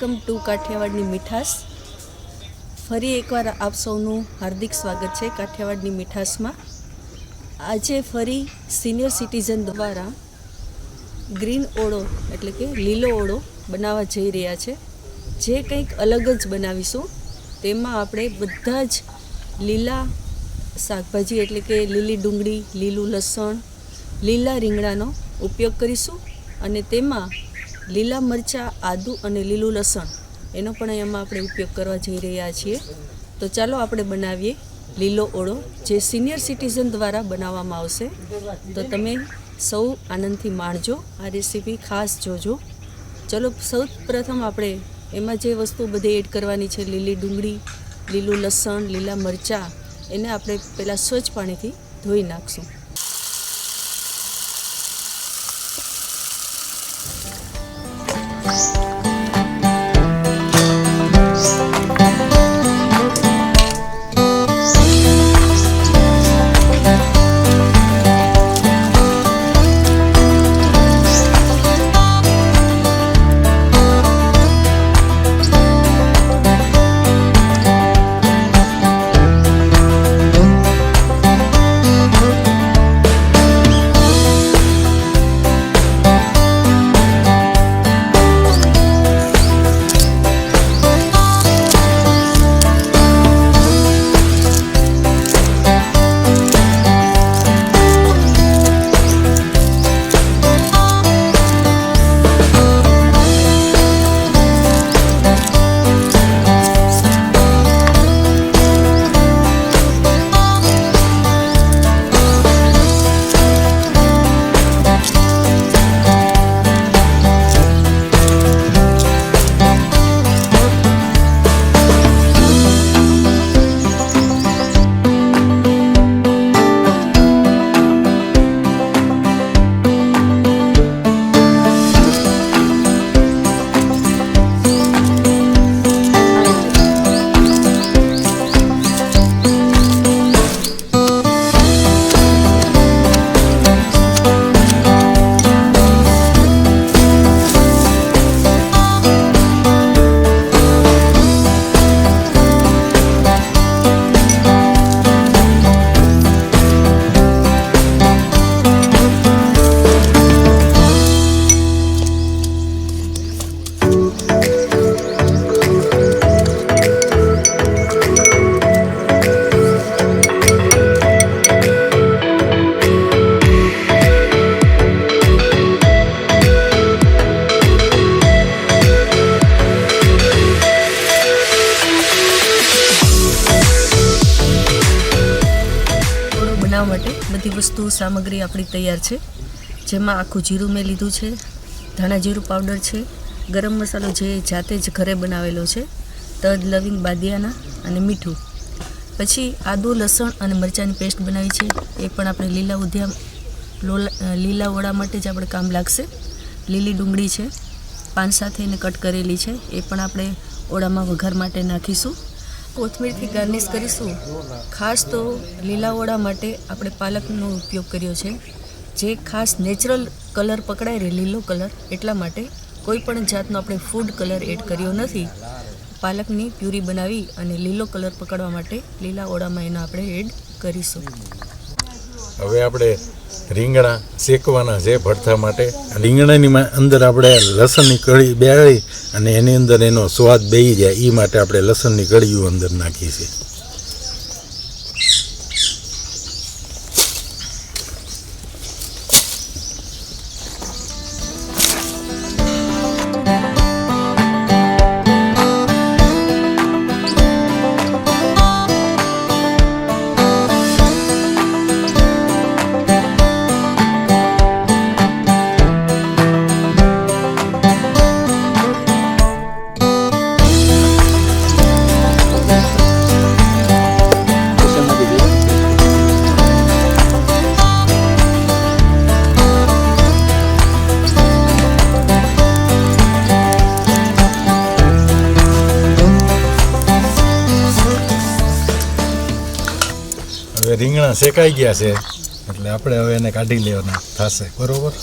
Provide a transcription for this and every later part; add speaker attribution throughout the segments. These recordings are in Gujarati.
Speaker 1: વેલકમ ટુ કાઠિયાવાડની મીઠાશ। ફરી એકવાર આપ સૌનું હાર્દિક સ્વાગત છે કાઠિયાવાડની મીઠાશમાં। આજે ફરી સિનિયર સિટીઝન દ્વારા ગ્રીન ઓળો એટલે કે લીલો ઓળો બનાવવા જઈ રહ્યા છે, જે કંઈક અલગ જ બનાવીશું। તેમાં આપણે બધા જ લીલા શાકભાજી એટલે કે લીલી ડુંગળી, લીલું લસણ, લીલા રીંગણાનો ઉપયોગ કરીશું અને તેમાં લીલા મરચાં, આદુ અને લીલું લસણ એનો પણ એમાં આપણે ઉપયોગ કરવા જઈ રહ્યા છીએ। તો ચાલો આપણે બનાવીએ લીલો ઓળો, જે સિનિયર સિટીઝન દ્વારા બનાવવામાં આવશે। તો તમે સૌ આનંદથી માણજો, આ રેસીપી ખાસ જોજો। ચલો સૌ પ્રથમ આપણે એમાં જે વસ્તુ બધી એડ કરવાની છે, લીલી ડુંગળી, લીલું લસણ, લીલા મરચાં, એને આપણે પહેલાં સ્વચ્છ પાણીથી ધોઈ નાખશું। માટે બધી વસ્તુ સામગ્રી આપણી તૈયાર છે, જેમાં આખું જીરું મેં લીધું છે, ધાણા જીરું પાવડર છે, ગરમ મસાલો જે જાતે જ ઘરે બનાવેલો છે, તજ, લવિંગ, બાદિયાના અને મીઠું। પછી આદુ, લસણ અને મરચાંની પેસ્ટ બનાવી છે, એ પણ આપણે લીલા ઓળા માટે જ આપણે કામ લાગશે। લીલી ડુંગળી છે, પાન સાથે એને કટ કરેલી છે, એ પણ આપણે ઓળામાં વઘાર માટે નાખીશું। કોથમીરથી ગાર્નિશ કરીશું। ખાસ તો લીલા ઓળા માટે આપણે પાલકનો ઉપયોગ કર્યો છે, જે ખાસ નેચરલ કલર પકડાય રહે, લીલો કલર, એટલા માટે કોઈ પણ જાતનો આપણે ફૂડ કલર એડ કર્યો નથી। પાલકની પ્યુરી બનાવી અને લીલો કલર પકડવા માટે લીલા ઓળામાં એનો આપણે એડ કરીશું।
Speaker 2: હવે આપણે રીંગણા શેકવાના છે ભરથા માટે। રીંગણાની અંદર આપણે લસણની કળી બેળી અને એની અંદર એનો સ્વાદ બેસી જાય એ માટે આપણે લસણની કળીઓ અંદર નાખી છે। હવે રીંગણા શેકાઈ ગયા છે એટલે આપણે હવે એને કાઢી લેવાના થશે, બરોબર।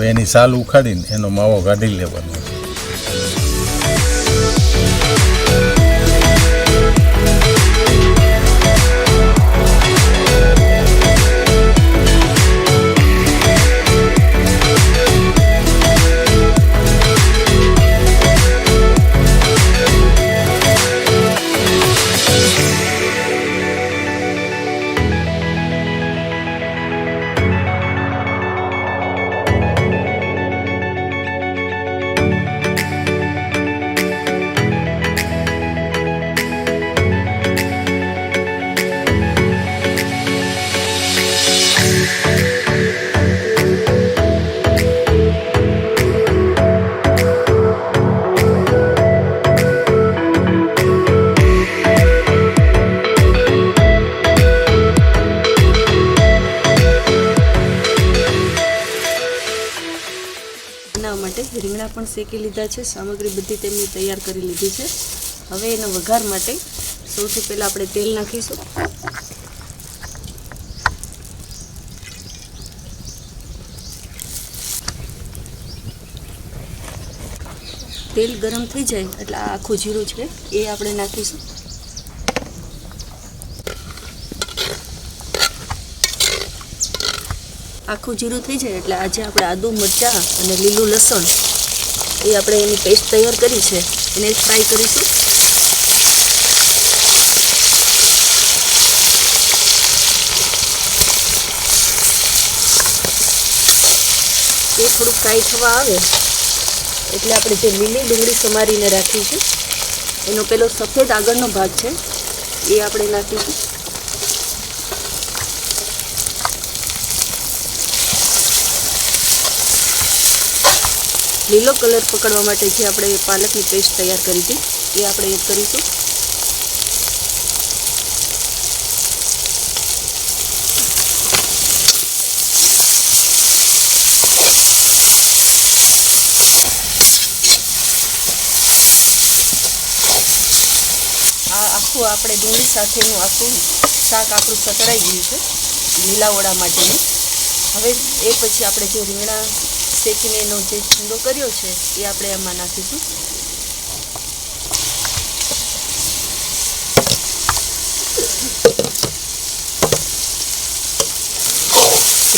Speaker 2: હવે એની સાલ ઉખાડીને એનો માવો કાઢી લેવાનો છે.
Speaker 1: બનાવવા માટે રીંગણા પણ શેકી લીધા છે, સામગ્રી બધી તેમની તૈયાર કરી લીધી છે. હવે એનો વઘાર માટે સૌથી પહેલાં આપણે તેલ નાખીશું. તેલ ગરમ થઈ જાય એટલે આ આખું જીરું છે એ આપણે નાખીશું. આખું જીરું થઈ જાય એટલે આજે આપણે આદુ મરચાં અને લીલું લસણ એ આપણે એની પેસ્ટ તૈયાર કરી છે એને ફ્રાય કરીશું. એ થોડું ફ્રાય થવા આવે એટલે આપણે જે લીલી ડુંગળી સમારીને રાખી છે એનો પેલો સફેદ આગળનો ભાગ છે એ આપણે નાખીશું. લીલો કલર પકડવા માટે જે આપણે પાલકની પેસ્ટ તૈયાર કરી હતી એ આપણે એડ કરીશું. આ આખું આપણે ડુંગળી સાથેનું આખું શાક આપણું સતળાઈ ગયું છે લીલા ઓળા માટેનું. હવે એ પછી આપણે જે રીંગણા શેકીને એનો જે છૂંદો કર્યો છે એ આપણે એમાં નાખીશું.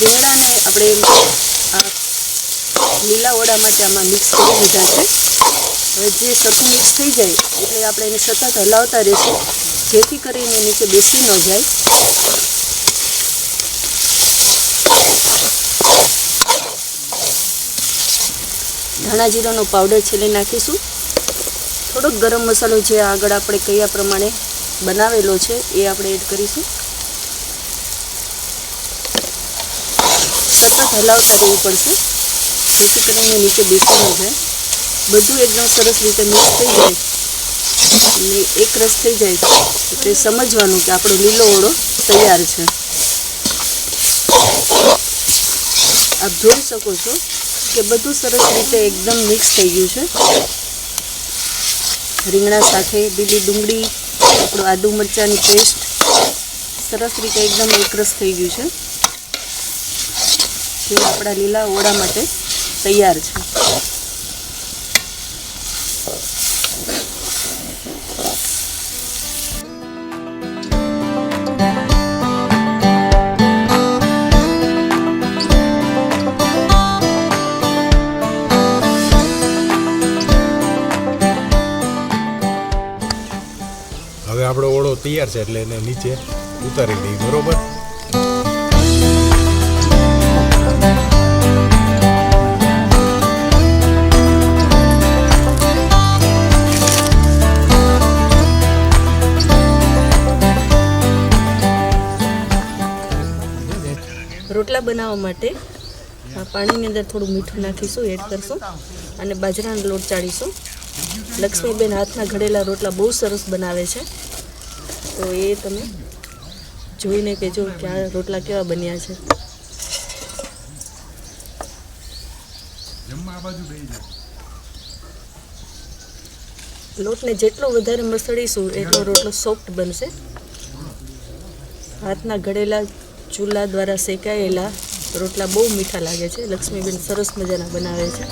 Speaker 1: રીંગણાને આપણે આ લીલા ઓળા માટે આમાં મિક્સ કરી લીધા છે. હવે જે સરખું મિક્સ થઈ જાય એટલે આપણે એને સતત હલાવતા રહીશું જેથી કરીને નીચે બેસી ન જાય. ધાણા જીરાનો પાવડર છેલ્લે નાખીશું. થોડોક ગરમ મસાલો જે આગળ આપણે કયા પ્રમાણે બનાવેલો છે એ આપણે એડ કરીશું. સતત હલાવતા રહેવું પડશે જેથી કરીને નીચે બેસી ન જાય. બધું એકદમ સરસ રીતે મિક્સ થઈ જાય અને એક રસ થઈ જાય એટલે સમજવાનું કે આપણો લીલો ઓળો તૈયાર છે. આપ જોઈ શકો છો કે બધું સરસ રીતે એકદમ મિક્સ થઈ ગયું છે. રીંગણા સાથે લીલી ડુંગળી, આપણું આદુ મરચાંની પેસ્ટ સરસ રીતે એકદમ એકરસ થઈ ગયું છે. જે આપણા લીલા ઓળા માટે તૈયાર છે.
Speaker 2: હવે આપણો ઓળો તૈયાર છે એટલે એને નીચે ઉતારી દઈએ. બરોબર.
Speaker 1: રોટલા બનાવવા માટે આ પાણીની અંદર થોડું મીઠું નાખીશું, એડ કરશું અને બાજરાનો લોટ ચાળીશું. લક્ષ્મીબેન હાથના ઘડેલા રોટલા બહુ સરસ બનાવે છે, તો એ તમે જોઈને કહેજો કે આ રોટલા કેવા બન્યા છે. લોટને જેટલો વધારે મસળીશું એટલો રોટલો સોફ્ટ બનશે. હાથના ઘડેલા ચૂલા દ્વારા શેકાયેલા રોટલા બહુ મીઠા લાગે છે. લક્ષ્મીબેન સરસ મજાના બનાવે છે.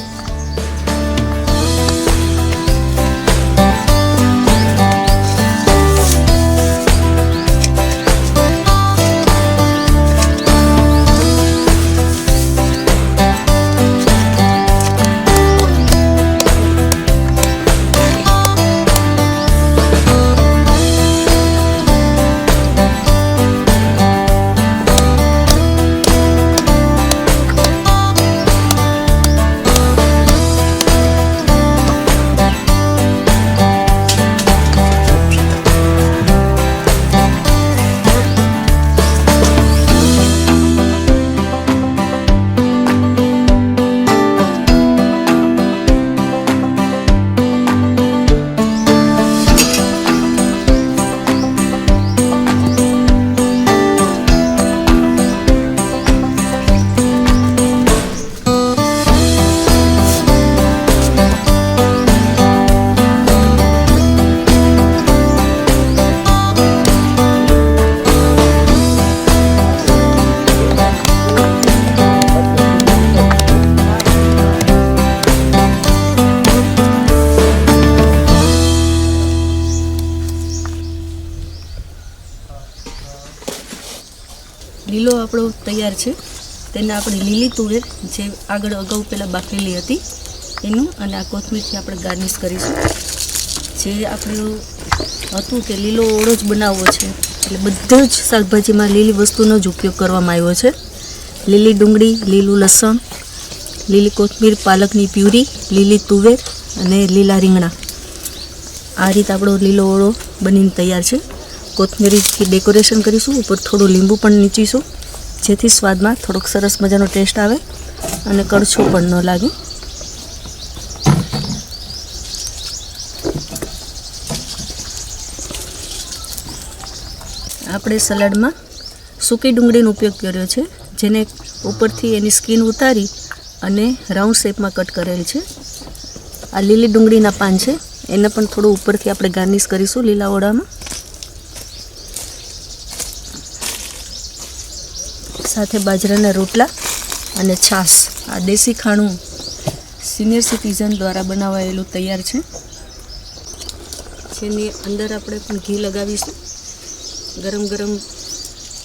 Speaker 1: લીલો આપણો તૈયાર છે. તેને આપણે લીલી તુવેર જે આગળ અગાઉ પહેલાં બાફેલી હતી એનું અને આ કોથમીરથી આપણે ગાર્નિશ કરીશું. જે આપણું હતું કે લીલો ઓળો જ બનાવવો છે એટલે બધા જ શાકભાજીમાં લીલી વસ્તુનો જ ઉપયોગ કરવામાં આવ્યો છે. લીલી ડુંગળી, લીલું લસણ, લીલી કોથમીર, પાલકની પ્યુરી, લીલી તુવેર અને લીલા રીંગણા. આ રીતે આપણો લીલો ઓળો બનીને તૈયાર છે. કોથમીરીથી ડેકોરેશન કરીશું, ઉપર થોડું લીંબુ પણ નીચીશું જેથી સ્વાદમાં થોડોક સરસ મજાનો ટેસ્ટ આવે અને કડછો પણ ન લાગે. આપણે સલાડમાં સૂકી ડુંગળીનો ઉપયોગ કર્યો છે, જેને ઉપરથી એની સ્કીન ઉતારી અને રાઉન્ડ શેપમાં કટ કરેલ છે. આ લીલી ડુંગળીના પાન છે, એને પણ થોડું ઉપરથી આપણે ગાર્નિશ કરીશું લીલા ઓળામાં. સાથે બાજરાના રોટલા અને છાશ. આ દેશી ખાણું સિનિયર સિટીઝન દ્વારા બનાવાયેલું તૈયાર છે, જેની અંદર આપણે પણ ઘી લગાવીશું. ગરમ ગરમ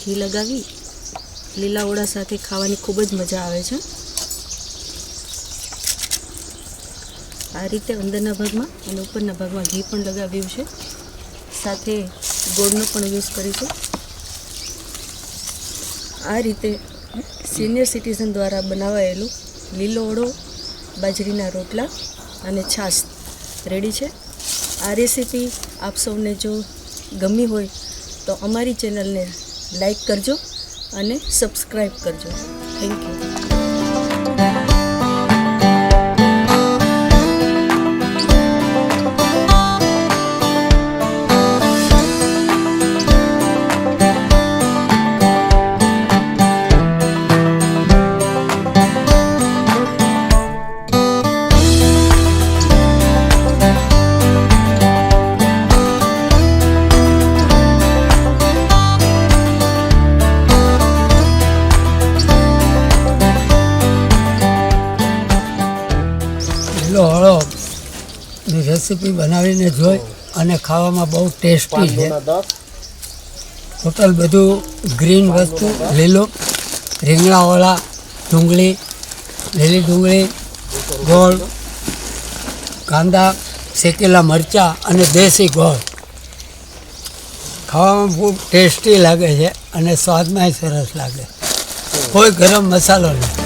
Speaker 1: ઘી લગાવી લીલા ઓળા સાથે ખાવાની ખૂબ જ મજા આવે છે. આ રીતે અંદરના ભાગમાં અને ઉપરના ભાગમાં ઘી પણ લગાવ્યું છે. સાથે ગોળનો પણ યુઝ કરીશું. આ રીતે સિનિયર સિટીઝન દ્વારા બનાવાયેલું લીલો ઓળો, બાજરીના રોટલા અને છાશ રેડી છે. આ રેસીપી આપ સૌને જો ગમી હોય તો અમારી ચેનલને લાઈક કરજો અને સબસ્ક્રાઈબ કરજો. Thank you.
Speaker 3: ઓળોની રેસીપી બનાવીને જોઈ અને ખાવામાં બહુ ટેસ્ટી છે. ટોટલ બધું ગ્રીન વસ્તુ, લીલું રીંગણાવાળા, ડુંગળી, લીલી ડુંગળી, ગોળ, કાંદા, શેકેલા મરચાં અને દેશી ગોળ. ખાવામાં બહુ ટેસ્ટી લાગે છે અને સ્વાદમાંય સરસ લાગે. કોઈ ગરમ મસાલો નહીં.